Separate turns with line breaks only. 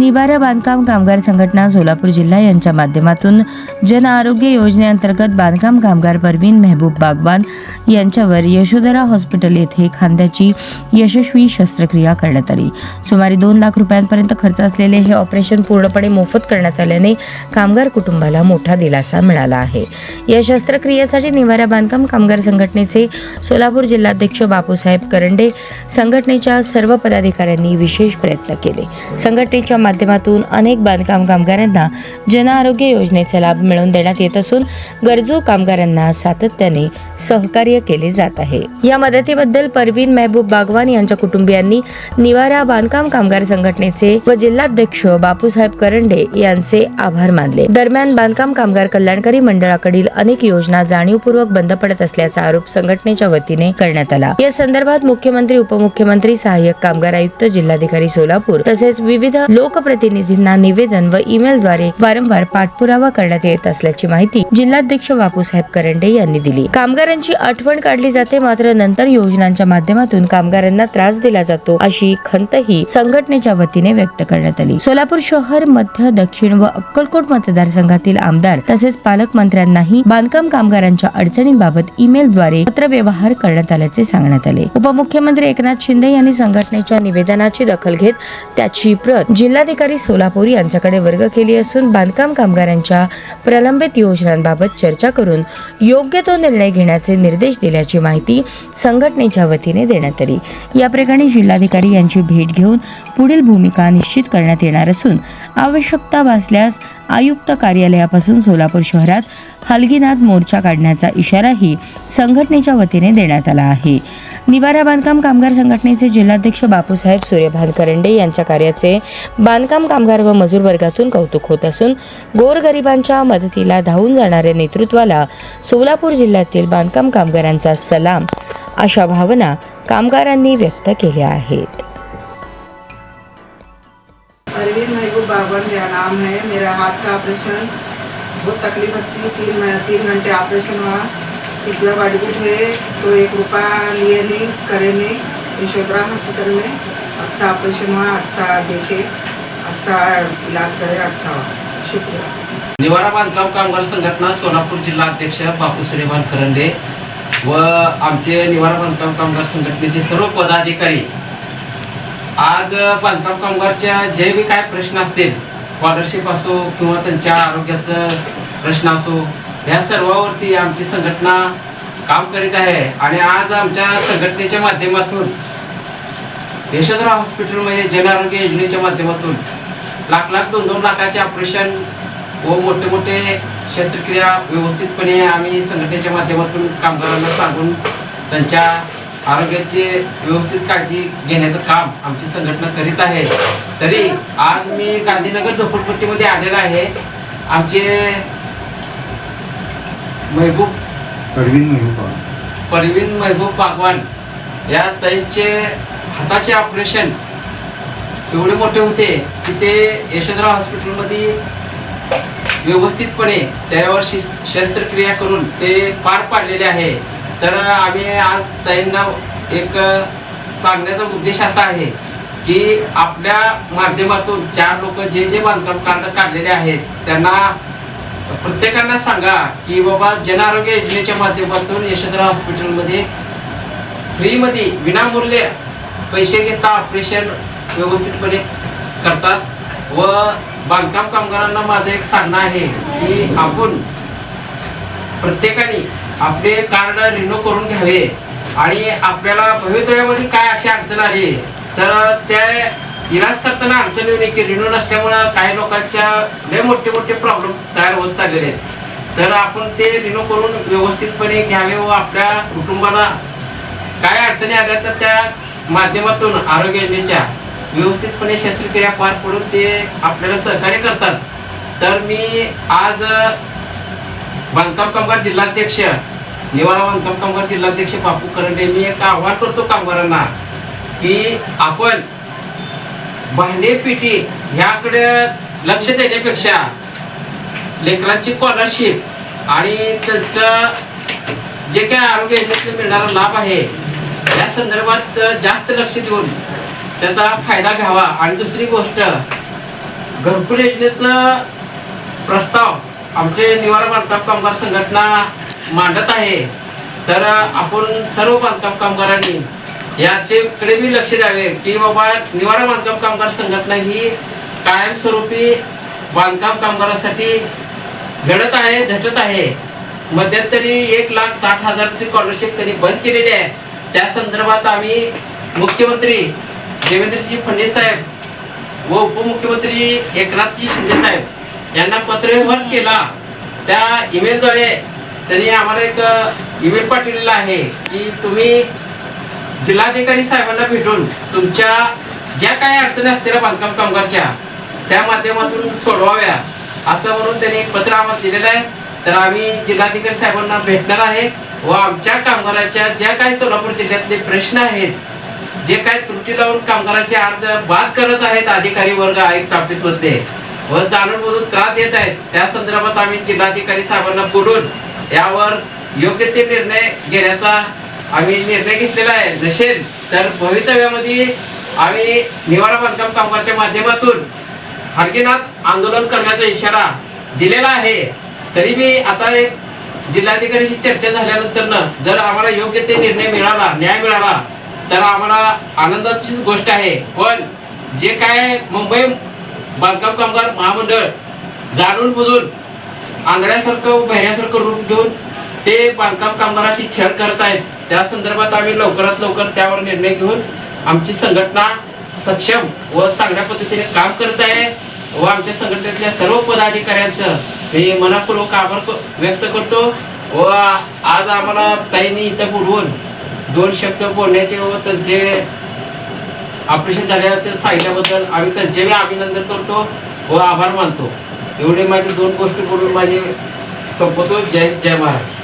निवारा बांधकाम कामगार संघटना सोलापूर जिल्हा यांच्या माध्यमातून जन आरोग्य योजनेअंतर्गत बांधकाम कामगार परवीन मेहबूब बागवान यांच्यावर यशोधरा हॉस्पिटल येथे खांद्याची यशस्वी शस्त्रक्रिया करण्यात आली। सुमारे 2 लाख रुपयांपर्यंत खर्च असलेले हे ऑपरेशन पूर्णपणे मोफत करण्यात आल्याने कामगार कुटुंबाला मोठा दिलासा मिळाला आहे। या शस्त्रक्रियेसाठी निवारा बांधकाम कामगार संघटनेचे सोलापूर जिल्हाध्यक्ष बापूसाहेब करंडे, संघटनेच्या सर्व पदाधिकाऱ्यांनी विशेष प्रयत्न केले। संघटनेच्या माध्यमातून अनेक बांधकाम कामगारांना जन आरोग्य योजनेचा लाभ मिळवून देण्यात येत असून गरजू कामगारांना सातत्याने सहकार्य केले जात आहे। या मदतीबद्दल परवीन मेहबूब बागवान यांच्या कुटुंबियांनी निवारा बांधकाम कामगार संघटनेचे व जिल्हाध्यक्ष बापूसाहेब करंडे यांचे आभार मानले। दरम्यान बांधकाम कामगार कल्याणकारी मंडळाकडील अनेक योजना जाणीवपूर्वक बंद पडत असल्याचा आरोप संघटनेच्या वतीने करण्यात आला। या संदर्भात मुख्यमंत्री, उपमुख्यमंत्री, सहाय्यक कामगार आयुक्त, जिल्हाधिकारी सोलापूर तसेच विविध लोकप्रतिनिधींना निवेदन व ईमेलद्वारे वारंवार पाठपुरावा करण्यात येत असल्याची माहिती जिल्हाध्यक्ष बापूसाहेब करंडे यांनी दिली। कामगारांची आठवण काढली जाते, मात्र नंतर योजनांच्या माध्यमातून कामगारांना त्रास दिला जातो अशी खंतही संघटनेच्या वतीने व्यक्त करण्यात आली। सोलापूर शहर, मध्य, दक्षिण व अक्कलकोट मतदारसंघातील आमदार तसेच पालकमंत्र्यांनाही बांधकाम कामगारांच्या अडचणींबाबत ईमेलद्वारे पत्रव्यवहार करण्यात आल्याचे सांगण्यात आले। उपमुख्यमंत्री एकनाथ शिंदे यांनी संघटनेच्या निवेदनाची दखल घेत त्याची प्रत जिल्हाधिकारी सोलापूर यांच्याकडे वर्ग केली असून बांधकाम कामगारांच्या प्रलंबित योजनांबाबत चर्चा करून योग्य तो निर्णय घेण्याचे निर्देश दिल्याची माहिती संघटनेच्या वतीने देण्यात आली। या प्रकरणी जिल्हाधिकारी यांची भेट घेऊन पुढील भूमिका निश्चित करण्यात येणार असून आवश्यकता भासल्यास आयुक्त कार्यालयापासून सोलापूर शहरात हलगीनाथ मोर्चा काढण्याचा इशाराही संघटनेच्या वतीने देण्यात आला आहे। निवारा बांधकाम कामगार संघटनेचे जिल्हाध्यक्ष बापूसाहेब सूर्यभान करंडे यांच्या कार्याचे बांधकाम कामगार व मजूर वर्गातून कौतुक होत असून गोरगरिबांच्या मदतीला धावून जाणाऱ्या नेतृत्वाला सोलापूर जिल्ह्यातील बांधकाम कामगारांचा सलाम अशा भावना कामगारांनी व्यक्त केल्या आहेत।
परवीन मेहबूब बागवान मेरा नाम है। मेरा हाथ का ऑपरेशन बहुत तकलीफ थी, 3 घंटे ऑपरेशन हुआ। जब एडमिट हुए तो 1 रुपया लिए नहीं, करे नहीं। यशोधरा हॉस्पिटल में अच्छा ऑपरेशन हुआ, अच्छा देखे, अच्छा इलाज करे, अच्छा हुआ। शुक्रिया।
निवारा बांधकाम कामगार संघटना सोलापूर जिल्हा अध्यक्ष बापू सूर्यभान करंडे व आमचे निवारा बांधकाम कामगार संघटनेचे सर्व पदाधिकारी आज बांधकाम कामगारच्या जे बी काय प्रश्न असतील, स्कॉलरशिप असो किंवा त्यांच्या आरोग्याचा प्रश्न असो, या सर्वावरती आमची संघटना काम करीत आहे। आणि आज आमच्या संघटनेच्या माध्यमातून यशोधरा हॉस्पिटलमध्ये जन आरोग्य योजनेच्या माध्यमातून लाख 2-2 लाखाचे ऑपरेशन व मोठे शस्त्रक्रिया व्यवस्थितपणे आम्ही संघटनेच्या माध्यमातून कामगारांना सांगून त्यांच्या आरोग्याची व्यवस्थित काळजी घेण्याचं काम आमची संघटना करीत आहे। तरी आज मी गांधीनगर झोपडपट्टीमध्ये आलेला आहे। आमचे परवीन मेहबूब बागवान या ताईंचे हाताचे ऑपरेशन एवढे मोठे होते की ते यशोधरा हॉस्पिटलमध्ये व्यवस्थितपणे त्यावर शस्त्रक्रिया करून ते पार पाडलेले आहे। तर आम्ही आज ताईंना एक सांगण्याचा उद्देश असा आहे की आपल्या माध्यमातून 4 लोक जे बांधकाम कार्ड काढलेले आहेत त्यांना प्रत्येकांना सांगा की बाबा जन आरोग्य योजनेच्या माध्यमातून यशोधरा हॉस्पिटलमध्ये फ्रीमध्ये विनामूल्य पैसे घेता ऑपरेशन व्यवस्थितपणे करतात। व बांधकाम कामगारांना माझं एक सांगणं आहे की आपण प्रत्येकाने आपले कार्ड रिन्यू करून घ्यावे आणि आपल्याला भवितव्यामध्ये काय अशी अडचण आली तर त्या इलाज करताना अडचण येऊ नये की रिन्यू नसल्यामुळं काही लोकांच्या लय मोठे प्रॉब्लेम तयार होत चाललेले आहेत। तर आपण ते रिन्यू करून व्यवस्थितपणे घ्यावे व आपल्या कुटुंबाला काय अडचणी आल्या तर त्या माध्यमातून आरोग्य योजनेच्या व्यवस्थितपणे शस्त्रक्रिया पार पडून ते आपल्याला सहकार्य करतात। तर मी आज बांधकाम कामगार जिल्हाध्यक्ष, निवारा बांधकाम कामगार जिल्हाध्यक्ष बापू करंडे मी एक आव्हान करतो कामगारांना की आपण भांडे पेटी ह्याकडे लक्ष देण्यापेक्षा लेकरांची स्कॉलरशिप आणि त्यांचं जे काय आरोग्य योजनेतून मिळणारा लाभ आहे या संदर्भात जास्त लक्ष देऊन त्याचा फायदा घ्यावा। आणि दुसरी गोष्ट घरकुल योजनेचं प्रस्ताव आमचे निवारा बांधकाम कामगार संघटना मांडत आहे. तर आपण सर्व बांधकाम कामगारांनी याच्याकडे बी लक्ष द्यावे की बाबा निवारा बांधकाम कामगार संघटना ही कायमस्वरूपी बांधकाम कामगारांसाठी लढत आहे, झटत आहे. मध्यंतरी 1,60,000ची स्कॉलरशिप त्यांनी बंद केलेली आहे. त्या संदर्भात आम्ही मुख्यमंत्री देवेंद्रजी फडणवीस साहेब व उपमुख्यमंत्री एकनाथजी शिंदे साहेब यांना पत्रव्यवहार केला. त्या ईमेलद्वारे त्यांनी आम्हाला एक ईमेल पाठवलेला आहे की तुम्ही जिल्हाधिकारी साहेबांना भेटून तुमच्या ज्या काही अडचणी असतील बांधकाम कामगारच्या त्या माध्यमातून सोडवाव्या असं म्हणून त्यांनी एक पत्र आम्हाला दिलेलं आहे. तर आम्ही जिल्हाधिकारी साहेबांना भेटणार आहे व आमच्या कामगाराच्या ज्या काही सोलापूर जिल्ह्यातले प्रश्न आहेत, जे काही त्रुटी लावून कामगाराचे अर्ज बाद करत आहेत अधिकारी वर्ग आयुक्त ऑफिसमध्ये व जाणून बुजून त्रास देत आहेत, त्या संदर्भात आम्ही जिल्हाधिकारी साहेबांना बोलून यावर योग्य ते निर्णय घेण्याचा आम्ही निर्णय घेतलेला आहे. नसेल तर भवितव्यामध्ये आम्ही निवारा बांधकाम कामगारच्या माध्यमातून हरगिनाथ आंदोलन करण्याचा इशारा दिलेला आहे. तरी मी आता एक जिल्हाधिकाऱ्याशी चर्चा झाल्यानंतर जर आम्हाला योग्य ते निर्णय मिळाला, न्याय मिळाला तर आम्हाला आनंदाचीच गोष्ट आहे. पण जे काय मुंबई बांधकाम कामगार महामंडळ जाणून बुजून आंधळ्यासारखं बहिऱ्यासारखं रूप घेऊन ते बांधकाम कामगाराशी छळ करत आहेत, त्या संदर्भात आम्ही लवकरात लवकर त्यावर निर्णय घेऊन आमची संघटना सक्षम व चांगल्या पद्धतीने काम करत आहे. व आमच्या संघटनेतल्या सर्व पदाधिकाऱ्यांचं मी मनपूर्वक आभार व्यक्त करतो. व आज आम्हाला ताईंनी इथं बोलवून 2 शब्द बोलण्याचे व त्यांचे ऑपरेशन झाल्याचे सांगितल्याबद्दल आम्ही त्यांचे अभिनंदन करतो व आभार मानतो. एवढे माझे 2 गोष्टी बोलून माझे संपवतो. जय जय महाराज.